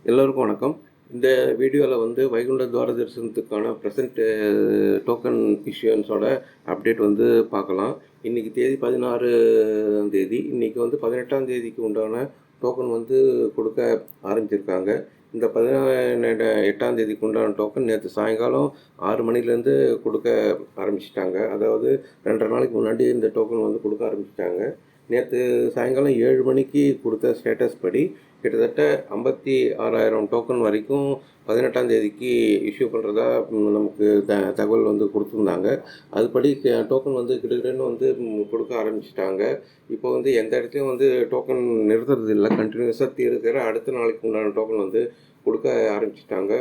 எல்லோருக்கும் வணக்கம். இந்த வீடியோவில் வைகுண்ட துவார தரிசனத்துக்கான ப்ரெசென்ட் டோக்கன் இஷ்யூன்ஸோட அப்டேட் பார்க்கலாம். இன்றைக்கி தேதி 16ஆம் தேதி. இன்றைக்கி 18ஆம் தேதிக்கு உண்டான டோக்கன் கொடுக்க ஆரம்பிச்சிருக்காங்க. இந்த 18ஆம் தேதிக்கு உண்டான டோக்கன் நேற்று சாயங்காலம் 6 மணிலேருந்து கொடுக்க ஆரம்பிச்சிட்டாங்க. அதாவது 2.5 நாளைக்கு முன்னாடி இந்த டோக்கன் கொடுக்க ஆரம்பிச்சிட்டாங்க. நேற்று சாயங்காலம் 7 மணிக்கு கொடுத்த ஸ்டேட்டஸ் படி கிட்டத்தட்ட 56,000 டோக்கன் வரைக்கும் 18ஆம் தேதிக்கு இஷ்யூ பண்ணுறதா நமக்கு தகவல் கொடுத்துருந்தாங்க. அதுபடி டோக்கன் கிட்டத்தட்ட கொடுக்க ஆரம்பிச்சிட்டாங்க. இப்போ எந்த இடத்துலையும் டோக்கன் நிறுத்துறது இல்லை. கண்டினியூஸாக தீர அடுத்த நாளைக்கு உண்டான டோக்கன் கொடுக்க ஆரம்பிச்சிட்டாங்க.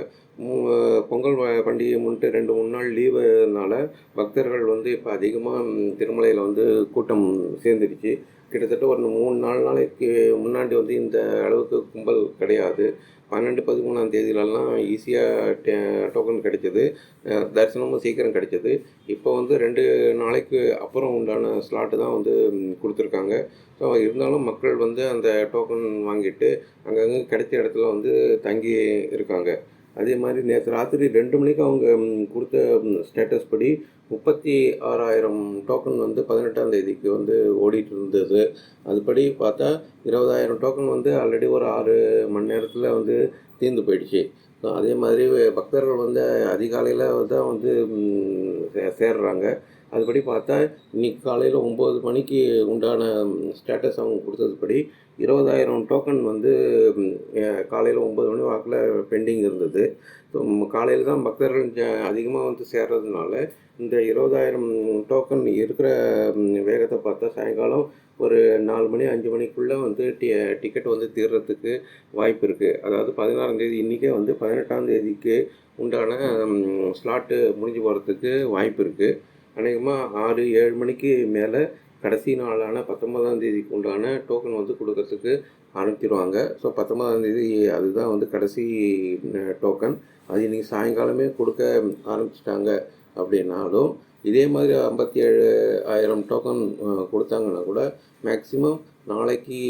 பொங்கல் பண்டிகை முன்னிட்டு 2-3 நாள் லீவுனால பக்தர்கள் இப்போ அதிகமாக திருமலையில் கூட்டம் சேர்ந்துடுச்சு. கிட்டத்தட்ட ஒரு 3-4 நாளைக்கு முன்னாடி இந்த அளவுக்கு கும்பல் கிடையாது. 12-13ஆம் தேதியிலலாம் ஈஸியாக டோக்கன் கிடைச்சது. தரிசனமும் சீக்கிரம் கிடைச்சது. இப்போ 2 நாளைக்கு அப்புறம் உண்டான ஸ்லாட்டு தான் கொடுத்துருக்காங்க. ஸோ இருந்தாலும் மக்கள் அந்த டோக்கன் வாங்கிட்டு அங்கங்கே கிடைச்ச இடத்துல தங்கி இருக்காங்க. அதே மாதிரி நேற்று ராத்திரி 2 மணிக்கு அவங்க கொடுத்த ஸ்டேட்டஸ் படி 36,000 டோக்கன் 18ஆம் தேதிக்கு ஓடிட்டு இருந்தது. அதுபடி பார்த்தா 20,000 டோக்கன் ஆல்ரெடி ஒரு 6 மணி நேரத்தில் தீர்ந்து போயிடுச்சு. ஸோ அதே மாதிரி பக்தர்கள் அதிகாலையில் தான் சேர்றாங்க. அதுபடி பார்த்தா இன்றைக்கி காலையில் 9 மணிக்கு உண்டான ஸ்டேட்டஸ் அவங்க கொடுத்ததுபடி 20,000 டோக்கன் காலையில் 9 மணி வாக்கில் பெண்டிங் இருந்தது. ஸோ காலையில் தான் பக்தர்கள் அதிகமாக சேர்றதுனால இந்த 20,000 டோக்கன் இருக்கிற வேகத்தை பார்த்தா சாயங்காலம் ஒரு 4 மணி 5 மணிக்குள்ளே டிக்கெட் தீர்றதுக்கு வாய்ப்பு இருக்குது. அதாவது 16ஆம் தேதி இன்றைக்கே 18ஆம் தேதிக்கு உண்டான ஸ்லாட்டு முடிஞ்சு போகிறதுக்கு வாய்ப்பு இருக்குது. அநேகமாக 6-7 மணிக்கு மேலே கடைசி நாளான 19ஆம் தேதிக்கு உண்டான டோக்கன் கொடுக்கறதுக்கு ஆரம்பிச்சிருவாங்க. ஸோ 19ஆம் தேதி அதுதான் கடைசி டோக்கன். அது இன்றைக்கி சாயங்காலமே கொடுக்க ஆரம்பிச்சிட்டாங்க. அப்படின்னாலும் இதே மாதிரி 57,000 டோக்கன் கொடுத்தாங்கன்னா கூட மேக்ஸிமம் நாளைக்கு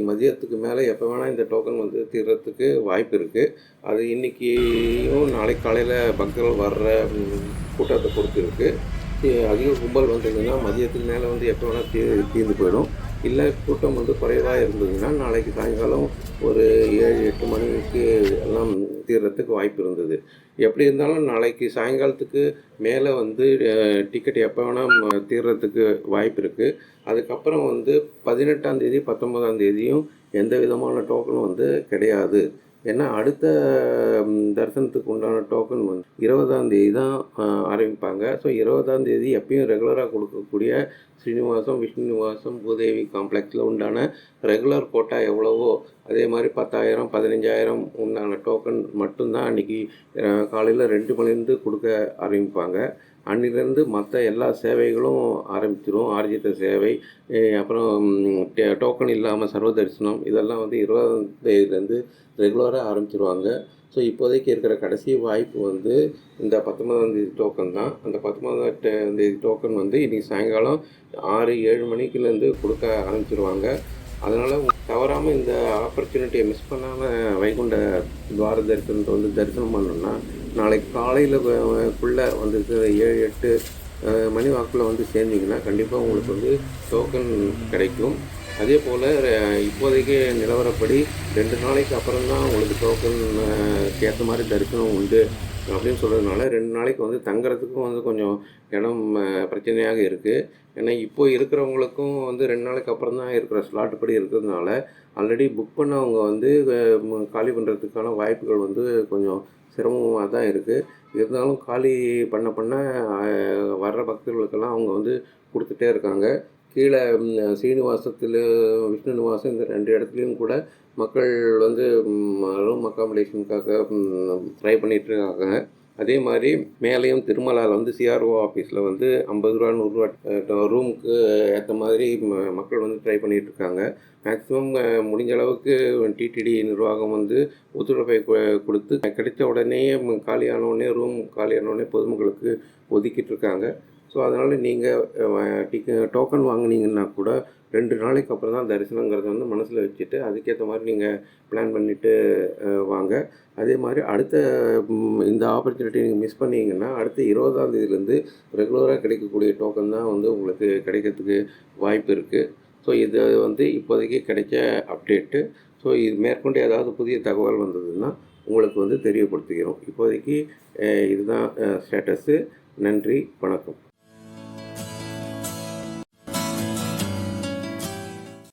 மதியத்துக்கு மேலே எப்போ வேணால் இந்த டோக்கன் தீர்றதுக்கு வாய்ப்பு இருக்குது. அது இன்றைக்கியும் நாளைக்கு காலையில் பக்தர்கள் வர்ற கூட்டத்தை பொறுத்து இருக்குது. அதிக கும்பல் வந்ததுன்னா மதியத்துக்கு மேலே எப்போ வேணால் தீர்ந்து போயிடும். இல்லை கூட்டம் குறைவாக இருந்ததுன்னா நாளைக்கு சாயங்காலம் ஒரு 7-8 மணிக்கு எல்லாம் தீர்றதுக்கு வாய்ப்பு இருந்தது. எப்படி இருந்தாலும் நாளைக்கு சாயங்காலத்துக்கு மேலே டிக்கெட் எப்போ வேணால் தீர்றதுக்கு வாய்ப்பு இருக்குது. அதுக்கப்புறம் 18ஆம் தேதி 19ஆம் தேதியும் எந்த விதமான டோக்கனும் கிடையாது. ஏன்னா அடுத்த தரிசனத்துக்கு உண்டான டோக்கன் 20ஆம் தேதி தான் ஆரம்பிப்பாங்க. ஸோ 20ஆம் தேதி எப்பயும் ரெகுலராக கொடுக்கக்கூடிய ஸ்ரீனிவாசம், விஷ்ணு நிவாசம், பூதேவி காம்ப்ளெக்ஸில் உண்டான ரெகுலர் கோட்டா எவ்வளவோ அதே மாதிரி 10,000 15,000 உண்டான டோக்கன் மட்டும்தான் அன்றைக்கி காலையில் 2 மணிலேருந்து கொடுக்க ஆரம்பிப்பாங்க. அன்னிலேருந்து மற்ற எல்லா சேவைகளும் ஆரம்பிச்சிடும். ஆர்ஜித சேவை, அப்புறம் டோக்கன் இல்லாமல் சர்வ தரிசனம் இதெல்லாம் 20ஆம் தேதியிலேருந்து ரெகுலராக ஆரம்பிச்சிருவாங்க. ஸோ இப்போதைக்கு இருக்கிற கடைசி வாய்ப்பு இந்த 19ஆம் தேதி டோக்கன் தான். அந்த 19ஆம் தேதி டோக்கன் இன்றைக்கி சாயங்காலம் 6-7 மணிக்குலேருந்து கொடுக்க ஆரம்பிச்சிருவாங்க. அதனால் தவறாமல் இந்த ஆப்பர்ச்சுனிட்டியை மிஸ் பண்ணாமல் வைகுண்ட துவார தரிசனத்தை தரிசனம் பண்ணணுன்னா நாளைக்கு காலையில் குள்ளே 7-8 மணி வாக்கில் சேர்ந்திங்கன்னா கண்டிப்பாக உங்களுக்கு டோக்கன் கிடைக்கும். அதே போல் இப்போதைக்கு நிலவரப்படி 2 நாளைக்கு அப்புறம் தான் உங்களுக்கு டோக்கன் ஏற்ற மாதிரி தரிசனம் உண்டு அப்படின்னு சொல்கிறதுனால 2 நாளைக்கு தங்குறதுக்கும் கொஞ்சம் இடம் பிரச்சனையாக இருக்குது. ஏன்னா இப்போ இருக்கிறவங்களுக்கும் 2 நாளைக்கு அப்புறம் தான் இருக்கிற ஸ்லாட் படி இருக்கிறதுனால ஆல்ரெடி புக் பண்ணவங்க காலி பண்ணுறதுக்கான வாய்ப்புகள் கொஞ்சம் சிரமமாக தான் இருக்குது. இருந்தாலும் காலி பண்ண வர்ற பக்தர்களுக்கெல்லாம் அவங்க கொடுத்துட்டே இருக்காங்க. கீழே ஸ்ரீனிவாசத்தில், விஷ்ணு நிவாசம் இந்த 2 இடத்துலையும் கூட மக்கள் ரூம் அக்காமடேஷனுக்காக ட்ரை பண்ணிகிட்ருக்காங்க. அதே மாதிரி மேலேயும் திருமலாவில் சிஆர்ஓ ஆஃபீஸில் 50 ரூபா 100 ரூபா ரூமுக்கு ஏற்ற மாதிரி மக்கள் ட்ரை பண்ணிகிட்ருக்காங்க. மேக்ஸிமம் முடிஞ்ச அளவுக்கு டிடிடி நிர்வாகம் ஒத்துழைப்பை கொடுத்து கிடைச்ச உடனே காலியான உடனே ரூம் காலியான உடனே பொதுமக்களுக்கு ஒதுக்கிட்டு இருக்காங்க. ஸோ அதனால் நீங்கள் டோக்கன் வாங்குனீங்கன்னா கூட 2 நாளைக்கு அப்புறம் தான் தரிசனங்கிறத வந்து மனசில் வச்சுட்டு அதுக்கேற்ற மாதிரி நீங்கள் பிளான் பண்ணிவிட்டு வாங்க. அதே மாதிரி அடுத்த இந்த ஆப்பர்ச்சுனிட்டி நீங்கள் மிஸ் பண்ணீங்கன்னா அடுத்த 20ஆம் தேதியிலேருந்து ரெகுலராக கிடைக்கக்கூடிய டோக்கன் தான் வந்து உங்களுக்கு கிடைக்கிறதுக்கு வாய்ப்பு இருக்குது. ஸோ இது வந்து இப்போதைக்கு கிடைச்ச அப்டேட்டு. ஸோ இது மேற்கொண்டு ஏதாவது புதிய தகவல் வந்ததுன்னா உங்களுக்கு வந்து தெரியப்படுத்துகிறோம். இப்போதைக்கு இதுதான் ஸ்டேட்டஸு. நன்றி, வணக்கம்.